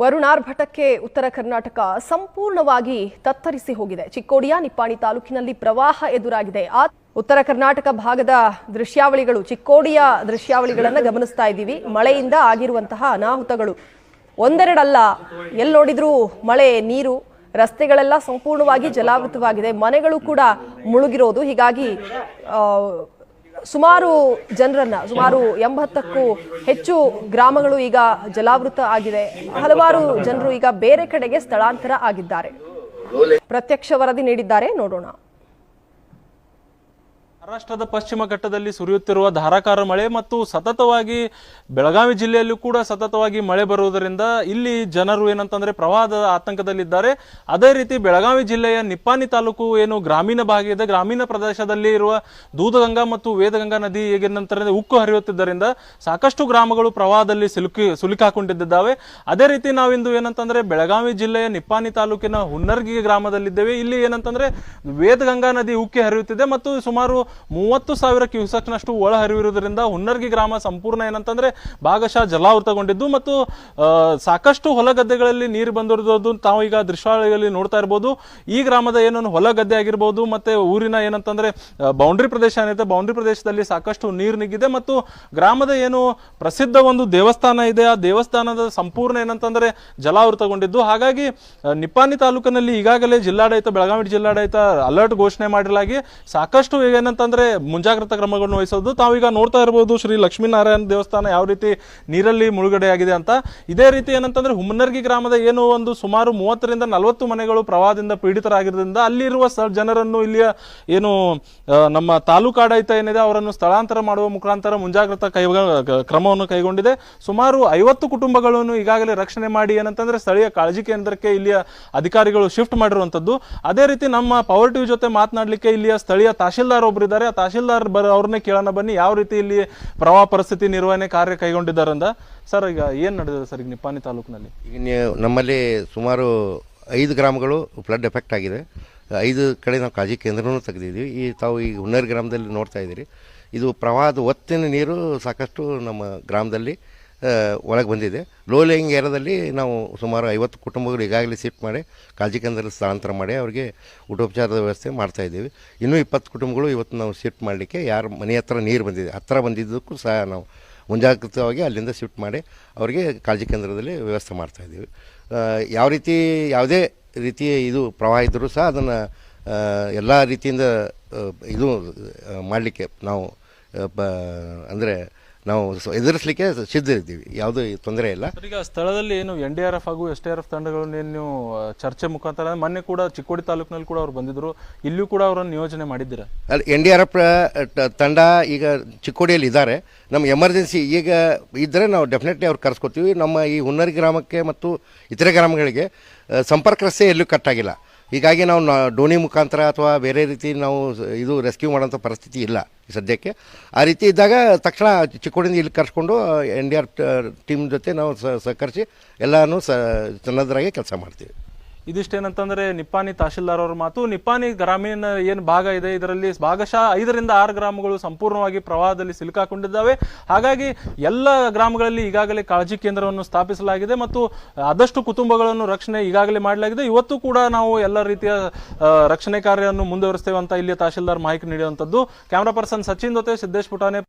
ವರುಣಾರ್ಭಟಕ್ಕೆ ಉತ್ತರ ಕರ್ನಾಟಕ ಸಂಪೂರ್ಣವಾಗಿ ತತ್ತರಿಸಿ ಹೋಗಿದೆ. ಚಿಕ್ಕೋಡಿಯ ನಿಪ್ಪಾಣಿ ತಾಲೂಕಿನಲ್ಲಿ ಪ್ರವಾಹ ಎದುರಾಗಿದೆ. ಉತ್ತರ ಕರ್ನಾಟಕ ಭಾಗದ ದೃಶ್ಯಾವಳಿಗಳು, ಚಿಕ್ಕೋಡಿಯ ದೃಶ್ಯಾವಳಿಗಳನ್ನು ಗಮನಿಸ್ತಾ ಇದ್ದೀವಿ. ಮಳೆಯಿಂದ ಆಗಿರುವಂತಹ ಅನಾಹುತಗಳು ಒಂದೆರಡಲ್ಲ, ಎಲ್ಲಿ ನೋಡಿದ್ರೂ ಮಳೆ, ನೀರು, ರಸ್ತೆಗಳೆಲ್ಲ ಸಂಪೂರ್ಣವಾಗಿ ಜಲಾವೃತವಾಗಿದೆ. ಮನೆಗಳು ಕೂಡ ಮುಳುಗಿರೋದು. ಹೀಗಾಗಿ ಸುಮಾರು 80ಕ್ಕೂ ಹೆಚ್ಚು ಗ್ರಾಮಗಳು ಈಗ ಜಲಾವೃತ ಆಗಿದೆ. ಹಲವಾರು ಜನರು ಈಗ ಬೇರೆ ಕಡೆಗೆ ಸ್ಥಳಾಂತರ ಆಗಿದ್ದಾರೆ. ಪ್ರತ್ಯಕ್ಷ ವರದಿ ನೀಡಿದ್ದಾರೆ, ನೋಡೋಣ. ಮಹಾರಾಷ್ಟ್ರದ ಪಶ್ಚಿಮ ಘಟ್ಟದಲ್ಲಿ ಸುರಿಯುತ್ತಿರುವ ಧಾರಾಕಾರ ಮಳೆ ಮತ್ತು ಸತತವಾಗಿ ಬೆಳಗಾವಿ ಜಿಲ್ಲೆಯಲ್ಲೂ ಕೂಡ ಸತತವಾಗಿ ಮಳೆ ಬರುವುದರಿಂದ ಇಲ್ಲಿ ಜನರು ಏನಂತಂದ್ರೆ ಪ್ರವಾಹದ ಆತಂಕದಲ್ಲಿದ್ದಾರೆ. ಅದೇ ರೀತಿ ಬೆಳಗಾವಿ ಜಿಲ್ಲೆಯ ನಿಪ್ಪಾಣಿ ತಾಲೂಕು ಏನು ಗ್ರಾಮೀಣ ಭಾಗ ಇದೆ, ಗ್ರಾಮೀಣ ಪ್ರದೇಶದಲ್ಲಿ ಇರುವ ದೂಧಗಂಗಾ ಮತ್ತು ವೇದಗಂಗಾ ನದಿ ಏನಂತಾರೆ ಉಕ್ಕು ಹರಿಯುತ್ತಿದ್ದರಿಂದ ಸಾಕಷ್ಟು ಗ್ರಾಮಗಳು ಪ್ರವಾಹದಲ್ಲಿ ಸಿಲುಕಾಕೊಂಡಿದ್ದಾವೆ. ಅದೇ ರೀತಿ ನಾವಿಂದು ಏನಂತಂದ್ರೆ ಬೆಳಗಾವಿ ಜಿಲ್ಲೆಯ ನಿಪ್ಪಾಣಿ ತಾಲೂಕಿನ ಹುನ್ನರ್ಗಿ ಗ್ರಾಮದಲ್ಲಿದ್ದೇವೆ. ಇಲ್ಲಿ ಏನಂತಂದ್ರೆ ವೇದಗಂಗಾ ನದಿ ಉಕ್ಕಿ ಹರಿಯುತ್ತಿದೆ ಮತ್ತು ಸುಮಾರು 30,000 ಕ್ಯೂಸೆಕ್ನಷ್ಟು ಒಳ ಹರಿವಿರುವುದರಿಂದ ಹುನ್ನರ್ಗಿ ಗ್ರಾಮ ಸಂಪೂರ್ಣ ಏನಂತಂದ್ರೆ ಭಾಗಶಃ ಜಲಾವೃತಗೊಂಡಿದ್ದು ಮತ್ತು ಸಾಕಷ್ಟು ಹೊಲ ಗದ್ದೆಗಳಲ್ಲಿ ನೀರು ಬಂದಿರೋದು ತಾವು ಈಗ ದೃಶ್ಯಾವಳಿಯಲ್ಲಿ ನೋಡ್ತಾ ಇರಬಹುದು. ಈ ಗ್ರಾಮದ ಏನೊಂದು ಹೊಲ ಗದ್ದೆ ಆಗಿರ್ಬೋದು ಮತ್ತೆ ಊರಿನ ಏನಂತಂದ್ರೆ ಬೌಂಡ್ರಿ ಪ್ರದೇಶ ಏನಿದೆ, ಬೌಂಡ್ರಿ ಪ್ರದೇಶದಲ್ಲಿ ಸಾಕಷ್ಟು ನೀರು ನಿಂಗಿದೆ ಮತ್ತು ಗ್ರಾಮದ ಏನು ಪ್ರಸಿದ್ಧ ಒಂದು ದೇವಸ್ಥಾನ ಇದೆ, ಆ ದೇವಸ್ಥಾನದ ಸಂಪೂರ್ಣ ಏನಂತಂದ್ರೆ ಜಲಾವೃತಗೊಂಡಿದ್ದು. ಹಾಗಾಗಿ ನಿಪ್ಪಾಣಿ ತಾಲೂಕಿನಲ್ಲಿ ಈಗಾಗಲೇ ಜಿಲ್ಲಾಡಳಿತ, ಬೆಳಗಾವಿ ಜಿಲ್ಲಾಡಳಿತ ಅಲರ್ಟ್ ಘೋಷಣೆ ಮಾಡಿರಲಾಗಿ ಸಾಕಷ್ಟು ಏನಂತಂದ್ರೆ ಮುಂಜಾಗ್ರತಾ ಕ್ರಮಗಳನ್ನು ವಹಿಸೋದು. ತಾವೀಗ ನೋಡ್ತಾ ಇರಬಹುದು ಶ್ರೀ ಲಕ್ಷ್ಮೀನಾರಾಯಣ ದೇವಸ್ಥಾನ ಯಾವ ರೀತಿ ನೀರಲ್ಲಿ ಮುಳುಗಡೆ ಆಗಿದೆ ಅಂತ. ಇದೇ ರೀತಿ ಏನಂತಂದ್ರೆ ಹುಮ್ಮನರ್ಗಿ ಗ್ರಾಮದ ಏನು ಒಂದು ಸುಮಾರು 30ರಿಂದ 40 ಮನೆಗಳು ಪ್ರವಾಹದಿಂದ ಪೀಡಿತರಾಗಿರೋದ್ರಿಂದ ಅಲ್ಲಿರುವ ಜನರನ್ನು ಇಲ್ಲಿಯ ಏನು ನಮ್ಮ ತಾಲೂಕು ಆಡಳಿತ ಏನಿದೆ ಅವರನ್ನು ಸ್ಥಳಾಂತರ ಮಾಡುವ ಮುಖಾಂತರ ಮುಂಜಾಗ್ರತಾ ಕ್ರಮವನ್ನು ಕೈಗೊಂಡಿದೆ. ಸುಮಾರು 50 ಕುಟುಂಬಗಳನ್ನು ಈಗಾಗಲೇ ರಕ್ಷಣೆ ಮಾಡಿ ಏನಂತಂದ್ರೆ ಸ್ಥಳೀಯ ಕಾಳಜಿ ಕೇಂದ್ರಕ್ಕೆ ಇಲ್ಲಿಯ ಅಧಿಕಾರಿಗಳು ಶಿಫ್ಟ್ ಮಾಡಿರುವಂತದ್ದು. ಅದೇ ರೀತಿ ನಮ್ಮ ಪವರ್ ಟಿವಿ ಜೊತೆ ಮಾತನಾಡಲಿಕ್ಕೆ ಇಲ್ಲಿಯ ಸ್ಥಳೀಯ ತಹಶೀಲ್ದಾರ್ ಒಬ್ಬರಿದ್ದಾರೆ. ಆ ತಹಶೀಲ್ದಾರ್ ಅವ್ರನ್ನೇ ಕೇಳೋಣ ಬನ್ನಿ, ಯಾವ ರೀತಿ ಇಲ್ಲಿ ಪ್ರವಾಹ ಪರಿಸ್ಥಿತಿ ನಿರ್ವಹಣೆ ಕಾರ್ಯ ಕೈಗೊಂಡಿದ್ದಾರೆ ಅಂತ. ಸರ್, ಈಗ ಏನ್ ನಡೆದಿದೆ ಸರ್ ಈಗ ನಿಪ್ಪಾಣಿ ತಾಲೂಕಿನಲ್ಲಿ? ಈಗ ನಮ್ಮಲ್ಲಿ ಸುಮಾರು 5 ಗ್ರಾಮಗಳು ಫ್ಲಡ್ ಎಫೆಕ್ಟ್ ಆಗಿದೆ. 5 ಕಡೆ ನಾವು ಕಾಳಜಿ ಕೇಂದ್ರನೂ ತೆಗೆದಿದ್ದೀವಿ. ತಾವು ಈ ಹುನ್ನರ್ ಗ್ರಾಮದಲ್ಲಿ ನೋಡ್ತಾ ಇದ್ದೀರಿ. ಇದು ಪ್ರವಾಹದ ಒತ್ತಿನ ನೀರು ಸಾಕಷ್ಟು ನಮ್ಮ ಗ್ರಾಮದಲ್ಲಿ ಒಳಗೆ ಬಂದಿದೆ. ಲೋ ಲೇಯಿಂಗ್ ಏರಿಯಾದಲ್ಲಿ ನಾವು ಸುಮಾರು 50 ಕುಟುಂಬಗಳು ಈಗಾಗಲೇ ಶಿಫ್ಟ್ ಮಾಡಿ ಕಾಳಜಿ ಕೇಂದ್ರದಲ್ಲಿ ಸ್ಥಳಾಂತರ ಮಾಡಿ ಅವರಿಗೆ ಊಟೋಪಚಾರದ ವ್ಯವಸ್ಥೆ ಮಾಡ್ತಾಯಿದ್ದೀವಿ. ಇನ್ನೂ 20 ಕುಟುಂಬಗಳು ಇವತ್ತು ನಾವು ಶಿಫ್ಟ್ ಮಾಡಲಿಕ್ಕೆ, ಯಾರ ಮನೆ ಹತ್ರ ನೀರು ಬಂದಿದೆ, ಹತ್ತಿರ ಬಂದಿದ್ದಕ್ಕೂ ಸಹ ನಾವು ಮುಂಜಾಗ್ರತವಾಗಿ ಅಲ್ಲಿಂದ ಶಿಫ್ಟ್ ಮಾಡಿ ಅವರಿಗೆ ಕಾಳಜಿ ಕೇಂದ್ರದಲ್ಲಿ ವ್ಯವಸ್ಥೆ ಮಾಡ್ತಾಯಿದ್ದೀವಿ. ಯಾವ ರೀತಿ ಯಾವುದೇ ರೀತಿಯ ಇದು ಪ್ರವಾಹ ಇದ್ದರೂ ಸಹ ಅದನ್ನು ಎಲ್ಲ ರೀತಿಯಿಂದ ಇದು ಮಾಡಲಿಕ್ಕೆ ನಾವು ಅಂದರೆ ನಾವು ಎದುರಿಸಲಿಕ್ಕೆ ಸಿದ್ಧ ಇದ್ದೀವಿ. ಯಾವುದೇ ತೊಂದರೆ ಇಲ್ಲ. ಈಗ ಸ್ಥಳದಲ್ಲಿ ಏನು NDRF ಹಾಗೂ SDRF ತಂಡಗಳನ್ನು ನೀವು ಚರ್ಚೆ ಮುಖಾಂತರ ಮೊನ್ನೆ ಕೂಡ ಚಿಕ್ಕೋಡಿ ತಾಲೂಕಿನಲ್ಲಿ ಕೂಡ ಅವ್ರು ಬಂದಿದ್ರು, ಇಲ್ಲಿಯೂ ಕೂಡ ಅವರನ್ನು ನಿಯೋಜನೆ ಮಾಡಿದ್ದೀರಾ? ಅಲ್ಲಿ NDRF ತಂಡ ಈಗ ಚಿಕ್ಕೋಡಿಯಲ್ಲಿ ಇದ್ದಾರೆ. ನಮ್ಮ ಎಮರ್ಜೆನ್ಸಿ ಈಗ ಇದ್ದರೆ ನಾವು ಡೆಫಿನೆಟ್ಲಿ ಅವ್ರು ಕರೆಸ್ಕೊತೀವಿ. ನಮ್ಮ ಈ ಹುನ್ನರಿ ಗ್ರಾಮಕ್ಕೆ ಮತ್ತು ಇತರೆ ಗ್ರಾಮಗಳಿಗೆ ಸಂಪರ್ಕ ರಸ್ತೆ ಎಲ್ಲೂ ಕಟ್ಟಾಗಿಲ್ಲ. ಹೀಗಾಗಿ ನಾವು ಡೋಣಿ ಮುಖಾಂತರ ಅಥವಾ ಬೇರೆ ರೀತಿ ನಾವು ಇದು ರೆಸ್ಕ್ಯೂ ಮಾಡೋಂಥ ಪರಿಸ್ಥಿತಿ ಇಲ್ಲ ಸದ್ಯಕ್ಕೆ. ಆ ರೀತಿ ಇದ್ದಾಗ ತಕ್ಷಣ ಚಿಕ್ಕೋಡಿಯಿಂದ ಇಲ್ಲಿ ಕರ್ಸ್ಕೊಂಡು NDRF ಟೀಮ್ ಜೊತೆ ನಾವು ಸಹಕರಿಸಿ ಎಲ್ಲನೂ ಸನ್ನದ್ಧರಾಗಿ ಕೆಲಸ ಮಾಡ್ತೀವಿ. ಇದಿಷ್ಟೇನಂತಂದ್ರೆ ನಿಪ್ಪಾಣಿ ತಹಶೀಲ್ದಾರ್ ಅವರ ಮಾತು. ನಿಪ್ಪಾಣಿ ಗ್ರಾಮೀಣ ಏನು ಭಾಗ ಇದೆ ಇದರಲ್ಲಿ ಭಾಗಶಃ 5ರಿಂದ 6 ಗ್ರಾಮಗಳು ಸಂಪೂರ್ಣವಾಗಿ ಪ್ರವಾಹದಲ್ಲಿ ಸಿಲುಕಾಕೊಂಡಿದ್ದಾವೆ. ಹಾಗಾಗಿ ಎಲ್ಲ ಗ್ರಾಮಗಳಲ್ಲಿ ಈಗಾಗಲೇ ಕಾಳಜಿ ಕೇಂದ್ರವನ್ನು ಸ್ಥಾಪಿಸಲಾಗಿದೆ ಮತ್ತು ಆದಷ್ಟು ಕುಟುಂಬಗಳನ್ನು ರಕ್ಷಣೆ ಈಗಾಗಲೇ ಮಾಡಲಾಗಿದೆ. ಇವತ್ತು ಕೂಡ ನಾವು ಎಲ್ಲ ರೀತಿಯ ರಕ್ಷಣೆ ಕಾರ್ಯವನ್ನು ಮುಂದುವರಿಸ್ತೇವೆ ಅಂತ ಇಲ್ಲಿ ತಹಶೀಲ್ದಾರ್ ಮಾಹಿತಿ ನೀಡುವಂಥದ್ದು. ಕ್ಯಾಮರಾ ಪರ್ಸನ್ ಸಚಿನ್ ಜೊತೆ ಸಿದ್ದೇಶ್ ಪುಟಾನೆ.